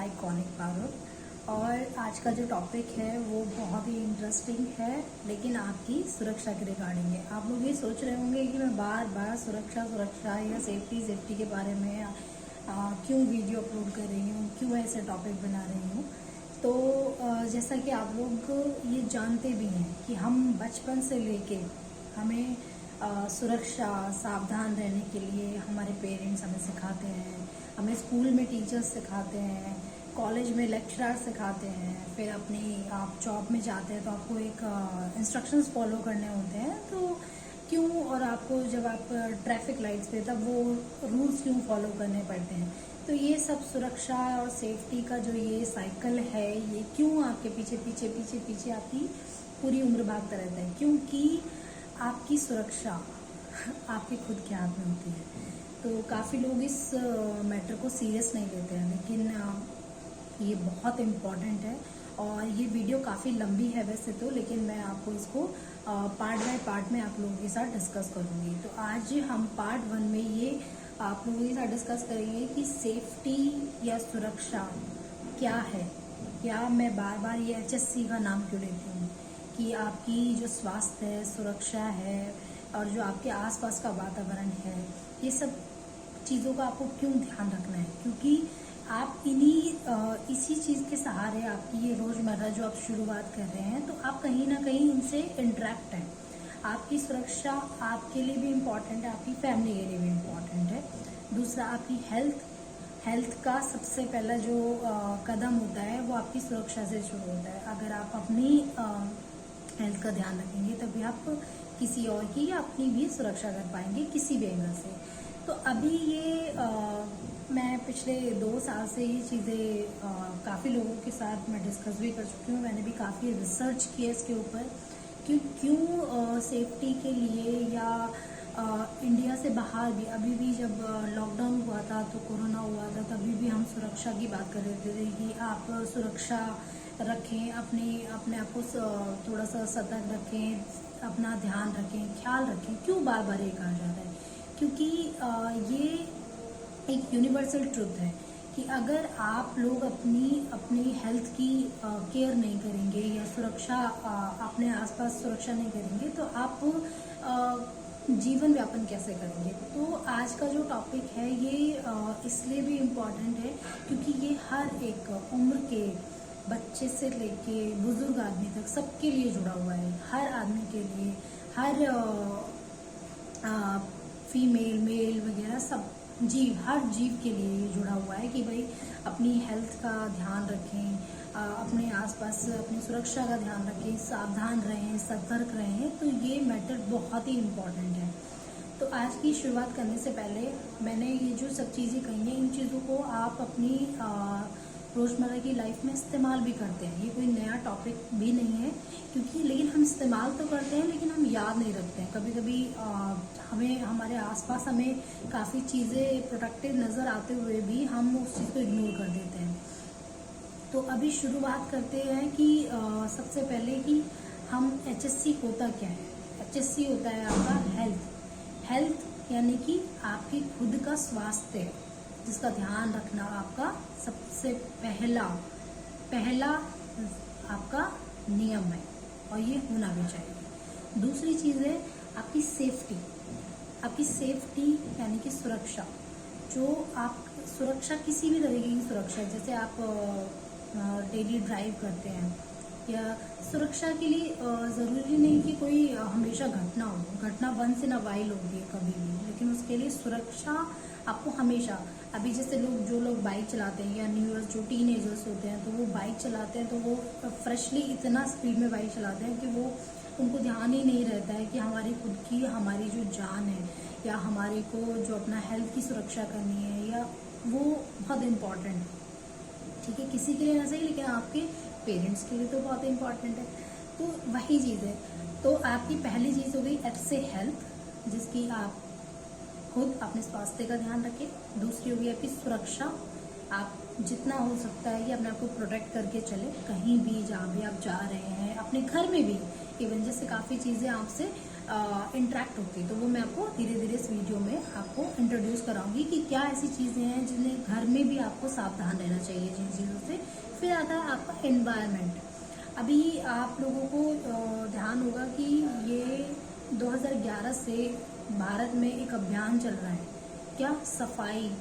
Iconic power. और आज का जो टॉपिक है वो बहुत ही इंटरेस्टिंग है, लेकिन आपकी सुरक्षा के रिगार्डिंग है। आप लोग ये सोच रहे होंगे कि मैं बार बार सुरक्षा या सेफ्टी के बारे में क्यों वीडियो अपलोड कर रही हूँ, क्यों ऐसे टॉपिक बना रही हूँ। तो जैसा कि आप लोग ये जानते भी हैं कि हम बचपन से लेके हमें सुरक्षा, सावधान रहने के लिए हमारे पेरेंट्स हमें सिखाते हैं, हमें स्कूल में टीचर्स सिखाते हैं, कॉलेज में लेक्चरर सिखाते हैं, फिर अपनी आप जॉब में जाते हैं तो आपको एक इंस्ट्रक्शंस फॉलो करने होते हैं। तो क्यों, और आपको जब आप ट्रैफिक लाइट्स पे तब वो रूल्स क्यों फॉलो करने पड़ते हैं। तो ये सब सुरक्षा और सेफ्टी का जो ये साइकिल है, ये क्यों आपके पीछे पीछे पीछे पीछे आपकी पूरी उम्र भागता रहता है, क्योंकि आपकी सुरक्षा आपके खुद के हाथ में होती है। तो काफ़ी लोग इस मैटर को सीरियस नहीं लेते हैं, लेकिन ये बहुत इम्पॉर्टेंट है। और ये वीडियो काफ़ी लंबी है वैसे तो, लेकिन मैं आपको इसको पार्ट बाय पार्ट में आप लोगों के साथ डिस्कस करूँगी। तो आज हम पार्ट 1 में ये आप लोगों के साथ डिस्कस करेंगे कि सेफ्टी या सुरक्षा क्या है। क्या मैं बार बार ये HSC का नाम क्यों लेती हूँ कि आपकी जो स्वास्थ्य है, सुरक्षा है, और जो आपके आसपास का वातावरण है, ये सब चीज़ों का आपको क्यों ध्यान रखना है, क्योंकि आप इसी चीज़ के सहारे आपकी ये रोज़मर्रा जो आप शुरुआत कर रहे हैं, तो आप कहीं ना कहीं इनसे इंटरेक्ट हैं। आपकी सुरक्षा आपके लिए भी इम्पॉर्टेंट है, आपकी फैमिली के लिए भी इम्पॉर्टेंट है। दूसरा, आपकी हेल्थ का सबसे पहला जो कदम होता है वो आपकी सुरक्षा से शुरू होता है। अगर आप अपनी हेल्थ का ध्यान रखेंगे तभी आप किसी और की या अपनी भी सुरक्षा कर पाएंगे किसी भी एंगल से। तो अभी ये मैं पिछले 2 साल से ये चीज़ें काफ़ी लोगों के साथ मैं डिस्कस भी कर चुकी हूँ। मैंने भी काफ़ी रिसर्च किया इसके ऊपर कि क्यों सेफ्टी के लिए या इंडिया से बाहर भी, अभी भी जब लॉकडाउन हुआ था तो कोरोना हुआ था, तभी भी हम सुरक्षा की बात कर रहे थे कि आप सुरक्षा रखें, अपने आप को थोड़ा सा सतर्क रखें, अपना ध्यान रखें, ख्याल रखें। क्यों बार बार ये कहा जा रहा है, क्योंकि ये एक यूनिवर्सल ट्रुथ है कि अगर आप लोग अपनी हेल्थ की केयर नहीं करेंगे या सुरक्षा अपने आसपास सुरक्षा नहीं करेंगे तो आप जीवन व्यापन कैसे करेंगे। तो आज का जो टॉपिक है ये इसलिए भी इम्पॉर्टेंट है क्योंकि ये हर एक उम्र के बच्चे से लेके बुजुर्ग आदमी तक सबके लिए जुड़ा हुआ है। हर आदमी के लिए, हर फीमेल मेल वगैरह सब हर जीव के लिए ये जुड़ा हुआ है कि भाई अपनी हेल्थ का ध्यान रखें, अपने आसपास अपनी सुरक्षा का ध्यान रखें, सावधान रहें, सतर्क रहें। तो ये मैटर बहुत ही इम्पोर्टेंट है। तो आज की शुरुआत करने से पहले मैंने ये जो सब चीज़ें कही हैं, इन चीज़ों को आप अपनी रोज़मर्रा की लाइफ में इस्तेमाल भी करते हैं। ये कोई नया टॉपिक भी नहीं है, क्योंकि लेकिन हम इस्तेमाल तो करते हैं लेकिन हम याद नहीं रखते हैं। कभी कभी हमें हमारे आसपास हमें काफ़ी चीज़ें प्रोटेक्टिव नज़र आते हुए भी हम उस चीज़ को इग्नोर कर देते हैं। तो अभी शुरुआत करते हैं कि सबसे पहले कि हम HSC होता क्या है। HSC होता है आपका हेल्थ यानी कि आपकी खुद का स्वास्थ्य, जिसका ध्यान रखना आपका सबसे पहला आपका नियम है, और ये होना भी चाहिए। दूसरी चीज़ है आपकी सेफ्टी यानी कि सुरक्षा। जो आप सुरक्षा किसी भी तरीके की सुरक्षा, जैसे आप डेली ड्राइव करते हैं, या सुरक्षा के लिए ज़रूरी नहीं कि कोई हमेशा घटना वंस इन अ वाइल होगी कभी भी, लेकिन उसके लिए सुरक्षा आपको हमेशा, अभी जैसे जो लोग बाइक चलाते हैं या न्यूअर जो टीनेजर्स होते हैं, तो वो बाइक चलाते हैं तो वो फ्रेशली इतना स्पीड में बाइक चलाते हैं कि वो उनको ध्यान ही नहीं रहता है कि हमारी जो जान है या हमारे को जो अपना हेल्थ की सुरक्षा करनी है, या वो बहुत इम्पॉर्टेंट है। ठीक है, किसी के लिए ना सही, लेकिन आपके पेरेंट्स के लिए तो बहुत इम्पॉर्टेंट है। तो वही चीज़ है। तो आपकी पहली चीज़ हो गई एच से हेल्थ, जिसकी आप खुद अपने स्वास्थ्य का ध्यान रखें। दूसरी होगी आपकी सुरक्षा। आप जितना हो सकता है कि अपने आप को प्रोटेक्ट करके चले, कहीं भी जहाँ भी आप जा रहे हैं, अपने घर में भी इवन, जैसे काफ़ी चीज़ें आपसे इंटरेक्ट होती है। तो वो मैं आपको धीरे धीरे इस वीडियो में आपको इंट्रोड्यूस कराऊंगी कि क्या ऐसी चीज़ें हैं जिन्हें घर में भी आपको सावधान रहना चाहिए जिन चीज़ों से। फिर आता है आपका एनवायरनमेंट। अभी आप लोगों को ध्यान होगा कि ये 2011 से भारत में एक अभियान चल रहा है, क्या सफाई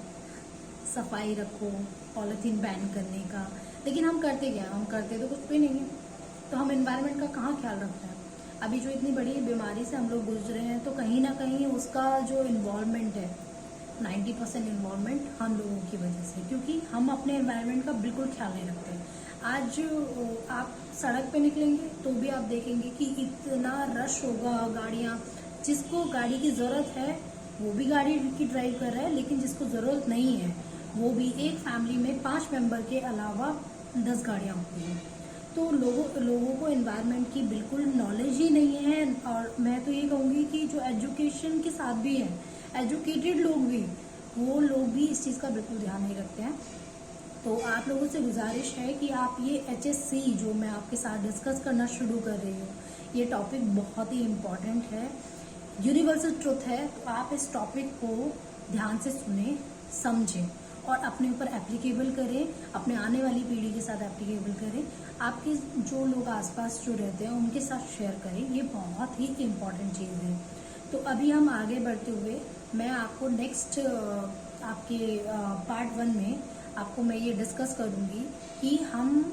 सफाई रखो, पॉलीथीन बैन करने का। लेकिन हम करते क्या, हम करते तो कुछ भी नहीं है। तो हम एनवायरनमेंट का कहाँ ख्याल रखते हैं। अभी जो इतनी बड़ी बीमारी से हम लोग गुजरे हैं, तो कहीं ना कहीं उसका जो इन्वॉल्वमेंट है 90% इन्वॉल्वमेंट हम लोगों की वजह से, क्योंकि हम अपने एनवायरनमेंट का बिल्कुल ख्याल नहीं रखते। आज आप सड़क पे निकलेंगे तो भी आप देखेंगे कि इतना रश होगा, गाड़ियाँ, जिसको गाड़ी की ज़रूरत है वो भी गाड़ी की ड्राइव कर रहा है, लेकिन जिसको ज़रूरत नहीं है वो भी, एक फैमिली में 5 मेंबर के अलावा 10 गाड़ियाँ होती हैं। तो लोगों को एनवायरनमेंट की बिल्कुल नॉलेज ही नहीं है। और मैं तो ये कहूँगी कि जो एजुकेशन के साथ भी है, एजुकेटेड लोग भी, वो लोग भी इस चीज़ का बिल्कुल ध्यान नहीं रखते हैं। तो आप लोगों से गुजारिश है कि आप ये HSC जो मैं आपके साथ डिस्कस करना शुरू कर रही हूँ, ये टॉपिक बहुत ही इम्पॉर्टेंट है, यूनिवर्सल ट्रुथ है। तो आप इस टॉपिक को ध्यान से सुने, समझें और अपने ऊपर एप्लीकेबल करें, अपने आने वाली पीढ़ी के साथ एप्लीकेबल करें, आपके जो लोग आसपास जो रहते हैं उनके साथ शेयर करें। ये बहुत ही इम्पॉर्टेंट चीज़ है। तो अभी हम आगे बढ़ते हुए मैं आपको नेक्स्ट आपके पार्ट 1 में आपको मैं ये डिस्कस करूँगी कि हम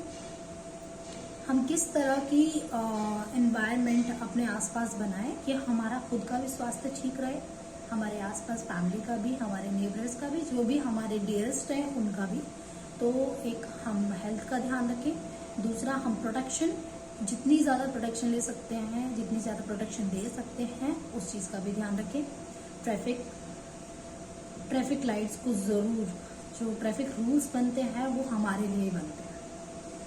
किस तरह की एनवायरनमेंट अपने आसपास बनाएं कि हमारा खुद का भी स्वास्थ्य ठीक रहे, हमारे आसपास फैमिली का भी, हमारे नेबर्स का भी, जो भी हमारे डियरेस्ट हैं उनका भी। तो एक हम हेल्थ का ध्यान रखें, दूसरा हम प्रोटेक्शन, जितनी ज़्यादा प्रोटेक्शन ले सकते हैं, जितनी ज़्यादा प्रोटेक्शन दे सकते हैं उस चीज़ का भी ध्यान रखें। ट्रैफिक लाइट्स को ज़रूर, जो ट्रैफिक रूल्स बनते हैं वो हमारे लिए बनते हैं,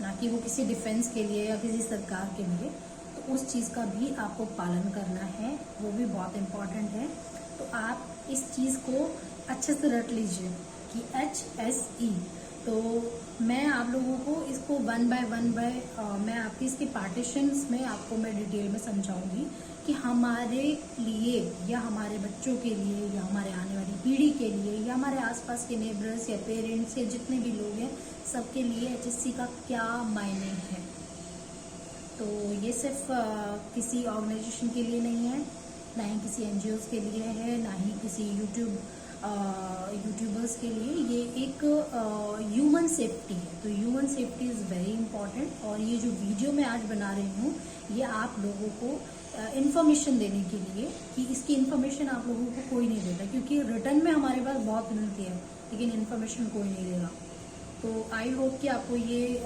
ना कि वो किसी डिफेंस के लिए या किसी सरकार के लिए। तो उस चीज़ का भी आपको पालन करना है, वो भी बहुत इम्पॉर्टेंट है। तो आप इस चीज़ को अच्छे से रट लीजिए कि HSE। तो मैं आप लोगों को इसको वन बाय मैं आपकी इसके पार्टीशंस में आपको मैं डिटेल में समझाऊंगी कि हमारे लिए या हमारे बच्चों के लिए या हमारे आने वाली पीढ़ी के लिए या हमारे आसपास के नेबर्स या पेरेंट्स या जितने भी लोग हैं सबके लिए HSC का क्या मायने है। तो ये सिर्फ किसी ऑर्गेनाइजेशन के लिए नहीं है, ना ही किसी NGOs के लिए है, ना ही किसी यूट्यूबर्स के लिए। ये एक ह्यूमन सेफ्टी है। तो human safety is very important. और ये जो वीडियो मैं आज बना रही हूँ ये आप लोगों को इन्फॉर्मेशन देने के लिए, कि इसकी इन्फॉर्मेशन आप लोगों को कोई नहीं देता, क्योंकि रिटर्न में हमारे पास बहुत मिलती है लेकिन इन्फॉर्मेशन कोई नहीं देगा। तो आई होप कि आपको ये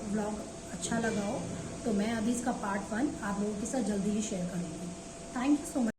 व्लॉग अच्छा लगा हो। तो मैं अभी इसका पार्ट 1 आप लोगों के साथ जल्दी ही शेयर करूँगी। Thank you so much.